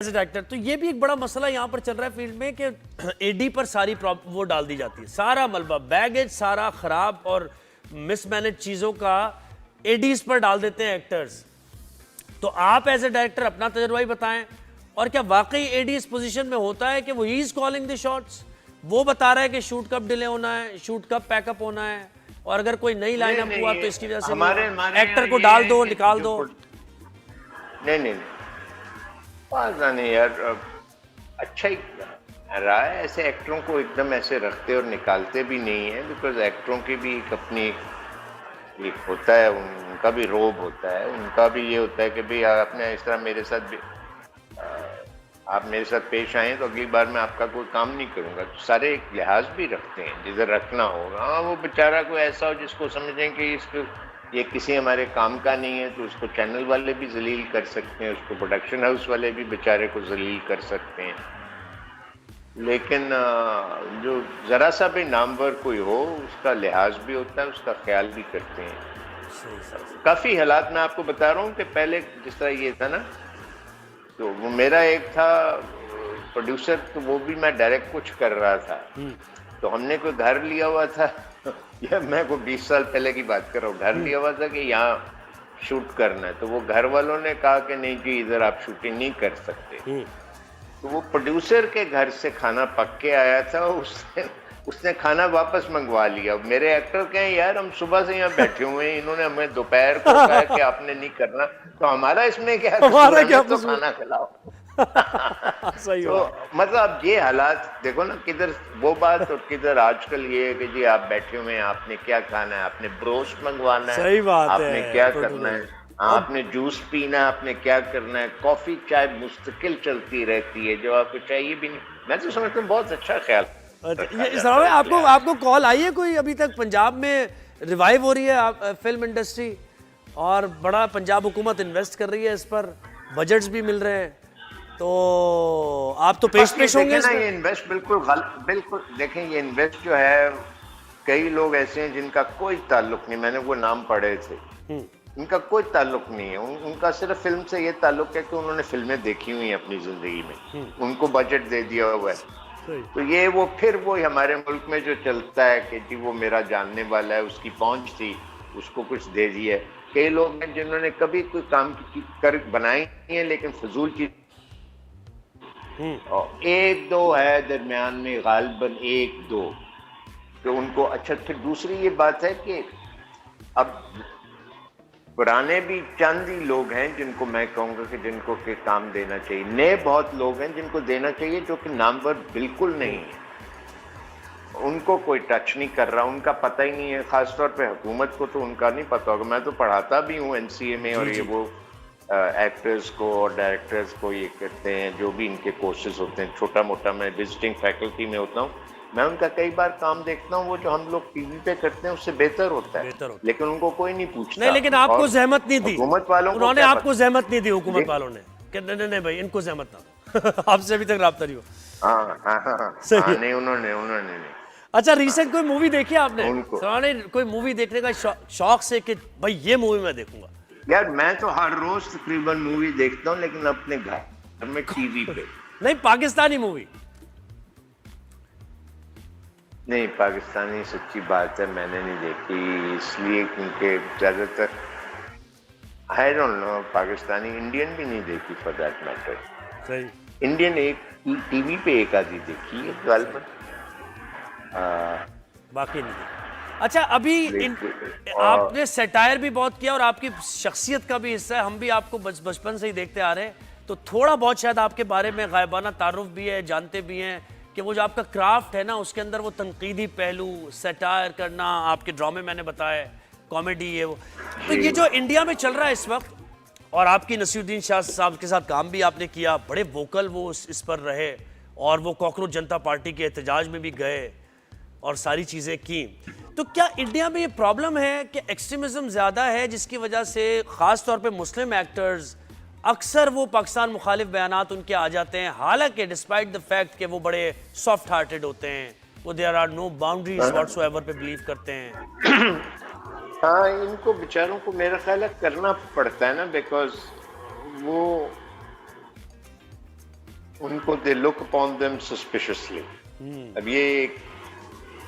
Actor. तो ये भी एक बड़ा मसला यहाँ पर चल रहा है फील्ड में कि एडी पर सारी वो डाल दी जाती है, सारा मलबा बैगेज सारा खराब और मिसमैनेज चीजों का एडीज पर डाल देते हैं एक्टर्स। तो आप एज ए डायरेक्टर अपना तजुर्बा ही बताएं, और क्या वाकई एडी इस पोजीशन में होता है कि वो he is calling the shots, वो बता रहा है कि शूट कब डिले होना है, शूट कब पैकअप होना है, और अगर कोई नई लाइन अप हुआ तो इसकी वजह से एक्टर को डाल दो निकाल दो। नहीं नहीं यार, अच्छा ही रहा है। ऐसे एक्टरों को एकदम ऐसे रखते और निकालते भी नहीं है, बिकॉज एक्टरों की भी एक अपनी एक होता है, उनका भी रोब होता है, उनका भी ये होता है कि भाई आपने इस तरह मेरे साथ भी आप मेरे साथ पेश आए तो अगली बार मैं आपका कोई काम नहीं करूंगा। तो सारे एक लिहाज भी रखते हैं जिधर रखना होगा। हाँ, वो बेचारा कोई ऐसा हो जिसको समझें कि इसको ये किसी हमारे काम का नहीं है, तो उसको चैनल वाले भी जलील कर सकते हैं, उसको प्रोडक्शन हाउस वाले भी बेचारे को जलील कर सकते हैं। लेकिन जो ज़रा सा भी नामवर कोई हो उसका लिहाज भी होता है, उसका ख्याल भी करते हैं। काफ़ी हालात मैं आपको बता रहा हूँ कि पहले जिस तरह ये था ना, तो वो मेरा एक था प्रोड्यूसर, तो वो भी मैं डायरेक्ट कुछ कर रहा था, तो हमने कोई घर लिया हुआ था या मैं को 20 साल पहले की बात कर रहा हूँ, घर लिया हुआ था कि यहाँ शूट करना है। तो वो घर वालों ने कहा कि नहीं जी इधर आप शूटिंग नहीं कर सकते। तो वो प्रोड्यूसर के घर से खाना पक के आया था, उसने खाना वापस मंगवा लिया। मेरे एक्टर कहें यार हम सुबह से यहाँ बैठे हुए हैं, इन्होंने हमें दोपहर को कहा कि आपने नहीं करना, तो हमारा इसमें क्या, हमारा क्या तो खाना खिलाओ। सही तो मतलब ये हालात देखो ना, किधर वो बात और किधर आजकल ये है कि जी आप बैठे हुए हैं, आपने क्या खाना है, आपने ब्रोस्ट मंगवाना है, सही बात आपने है, क्या करना है, आपने जूस पीना है, आपने क्या करना है, कॉफी चाय मुस्तकिल चलती रहती है जो आपको चाहिए भी नहीं। मैं तो समझता हूँ बहुत अच्छा ख्याल। आपको कॉल आई है कोई अभी तक? पंजाब में रिवाइव हो रही है फिल्म इंडस्ट्री और बड़ा पंजाब हुकूमत इन्वेस्ट कर रही है इस पर, बजट्स भी मिल रहे हैं, तो आप तो पेश होंगे ना। ये इन्वेस्ट बिल्कुल देखें, ये इन्वेस्ट जो है, कई लोग ऐसे हैं जिनका कोई ताल्लुक नहीं, मैंने वो नाम पढ़े थे, इनका कोई ताल्लुक नहीं है, उनका सिर्फ फिल्म से ये ताल्लुक है कि उन्होंने फिल्में देखी हुई हैं अपनी जिंदगी में, उनको बजट दे दिया हुआ है। तो ये वो फिर वो हमारे मुल्क में जो चलता है कि जी वो मेरा जानने वाला है, उसकी पहुंच थी, उसको कुछ दे दिया। कई लोग हैं जिन्होंने कभी कोई काम कर बनाई नहीं है, लेकिन फजूल चीज, और एक दो है दरमियान में, गालिबन एक दो, तो उनको अच्छा। फिर दूसरी ये बात है कि अब पुराने भी चंद ही लोग हैं जिनको मैं कहूँगा कि जिनको के काम देना चाहिए, नए बहुत लोग हैं जिनको देना चाहिए जो कि नामवर बिल्कुल नहीं है, उनको कोई टच नहीं कर रहा, उनका पता ही नहीं है। खासतौर पे हुकूमत को तो उनका नहीं पता होगा। मैं तो पढ़ाता भी हूँ NCA में, और ये वो एक्टर्स को और डायरेक्टर्स को ये करते हैं जो भी इनके कोर्सेज होते हैं, छोटा मोटा मैं विजिटिंग फैकल्टी में होता हूँ, मैं उनका कई बार काम देखता हूँ, वो जो हम लोग टीवी पे करते हैं उससे बेहतर होता है, लेकिन उनको कोई नहीं पूछता। नहीं, लेकिन आपको जहमत नहीं दी हुकूमत वालों, उन्होंने आपको जहमत नहीं दी हुकूमत वालों ने कि नहीं भाई इनको जहमत ना आपसे अभी तक राब्ता नहीं हो? हाँ, नहीं उन्होंने नहीं। अच्छा, रिसेंट कोई मूवी देखी आपने? कोई मूवी देखने का शौक से कि भाई ये मूवी मैं देखूंगा? यार मैं तो हर रोज तकरीबन मूवी देखता हूँ, लेकिन अपने घर में टीवी पे। नहीं, पाकिस्तानी मूवी नहीं, पाकिस्तानी सच्ची बात है मैंने नहीं देखी, इसलिए क्योंकि ज्यादातर I don't know, Pakistani Indian भी नहीं देखी फॉर दैट मैटर। सही, इंडियन एक टीवी पे एक आधी देखी है गालिबन, बाकी नहीं। अच्छा, अभी आपने सैटायर भी बहुत किया और आपकी शख्सियत का भी हिस्सा है, हम भी आपको बचपन से ही देखते आ रहे हैं, तो थोड़ा बहुत शायद आपके बारे में गायबाना तारुफ भी है, जानते भी हैं कि वो जो आपका क्राफ्ट है ना, उसके अंदर वो तनकीदी पहलू, सैटायर करना, आपके ड्रामे मैंने बताया, कॉमेडी है वो। तो ये जो इंडिया में चल रहा है इस वक्त, और आपकी नसीरुद्दीन शाह साहब के साथ काम भी आपने किया, बड़े वोकल वो इस पर रहे, और वो कॉकरोच जनता पार्टी के एहतजाज में भी गए और सारी चीज़ें की। तो क्या इंडिया में ये प्रॉब्लम है कि एक्सट्रीमिज्म ज़्यादा है, जिसकी वजह से ख़ास तौर पे मुस्लिम एक्टर्स अक्सर वो पाकिस्तान मुखालिफ बयानात उनके आ जाते हैं, हालांकि डिस्पाइट द फैक्ट कि वो बड़े सॉफ्ट हार्टेड होते हैं, वो there are no boundaries whatsoever पे बिलीव करते हैं? हाँ, इनको बेचारों को मेरा ख्याल है करना पड़ता है ना, बिकॉज वो उनको they look upon them suspiciously. अब ये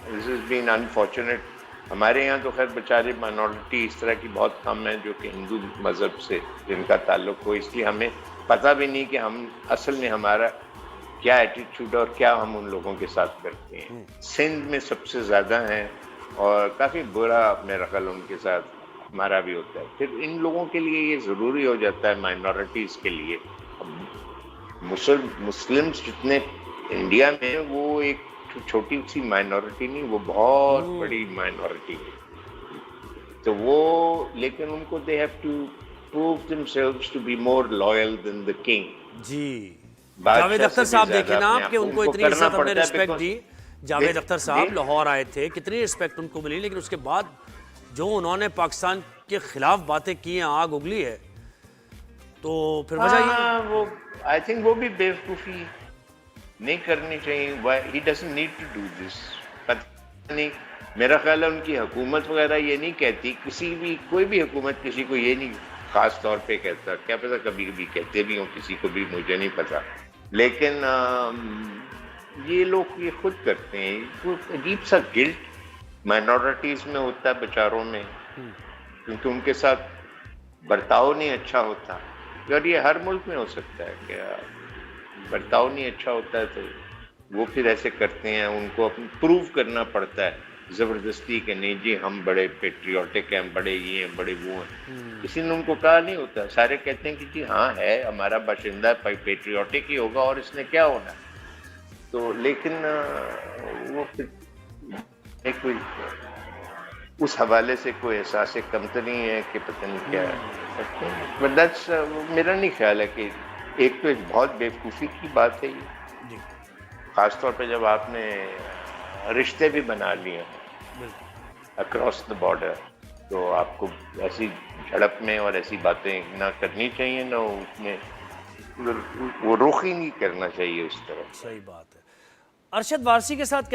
दिस इज बीन अनफॉर्चुनेट। हमारे यहाँ तो खैर बेचारे माइनॉरिटी इस तरह की बहुत कम है जो कि हिंदू मज़हब से जिनका ताल्लुक हो, इसलिए हमें पता भी नहीं कि हम असल में हमारा क्या एटीट्यूड और क्या हम उन लोगों के साथ करते हैं। सिंध में सबसे ज़्यादा हैं और काफ़ी बुरा मेरा ख्याल उनके साथ हमारा भी होता है। फिर इन लोगों के लिए ये ज़रूरी हो जाता है, माइनॉरिटीज़ के लिए। मुस्लिम्स जितने इंडिया में, वो एक छोटी सी माइनॉरिटी नहीं, वो बहुत बड़ी माइनॉरिटी है। तो वो लेकिन उनको they have to prove themselves to be more loyal than the king. जी, जावेद अख्तर साहब देखे ना आपके, उनको इतनी इज्जत हमने रिस्पेक्ट दी। जावेद अख्तर साहब लाहौर आए थे, कितनी रिस्पेक्ट उनको मिली, लेकिन उसके बाद जो उन्होंने पाकिस्तान के खिलाफ बातें की हैं, आग उगली है, तो फिर वजह वो आई थिंक वो भी बेवकूफ़ी नहीं करनी चाहिए। He doesn't need to do this. पता नहीं, मेरा ख्याल है उनकी हुकूमत वगैरह ये नहीं कहती, कोई भी हुकूमत किसी को ये नहीं खास तौर पे कहता। क्या पता कभी कभी कहते भी हों किसी को भी, मुझे नहीं पता। लेकिन ये लोग ये खुद करते हैं। वो अजीब सा गिल्ट माइनॉरिटीज़ में होता है बेचारों में, क्योंकि उनके साथ बर्ताव नहीं अच्छा होता। और ये हर मुल्क में हो सकता है, क्या बर्ताव नहीं अच्छा होता है तो वो फिर ऐसे करते हैं। उनको अपनी प्रूव करना पड़ता है ज़बरदस्ती के, नहीं जी हम बड़े पेट्रियाटिक हैं, बड़े ये हैं, बड़े वो हैं। किसी ने उनको कहा नहीं होता, सारे कहते हैं कि जी हाँ है, हमारा बाशिंदा पेट्रियाटिक ही होगा और इसने क्या होना। तो लेकिन वो फिर कोई उस हवाले से कोई एहसास कमतरी है कि पता नहीं क्या है। बट दैट्स मेरा नहीं ख्याल है कि एक तो एक बहुत बेवकूफ़ी की बात है ये, ख़ासतौर पे जब आपने रिश्ते भी बना लिए अक्रॉस द बॉर्डर, तो आपको ऐसी झड़प में और ऐसी बातें ना करनी चाहिए, ना उसमें वो रुख ही नहीं करना चाहिए उस तरह। सही बात है। अरशद वारसी के साथ कैसा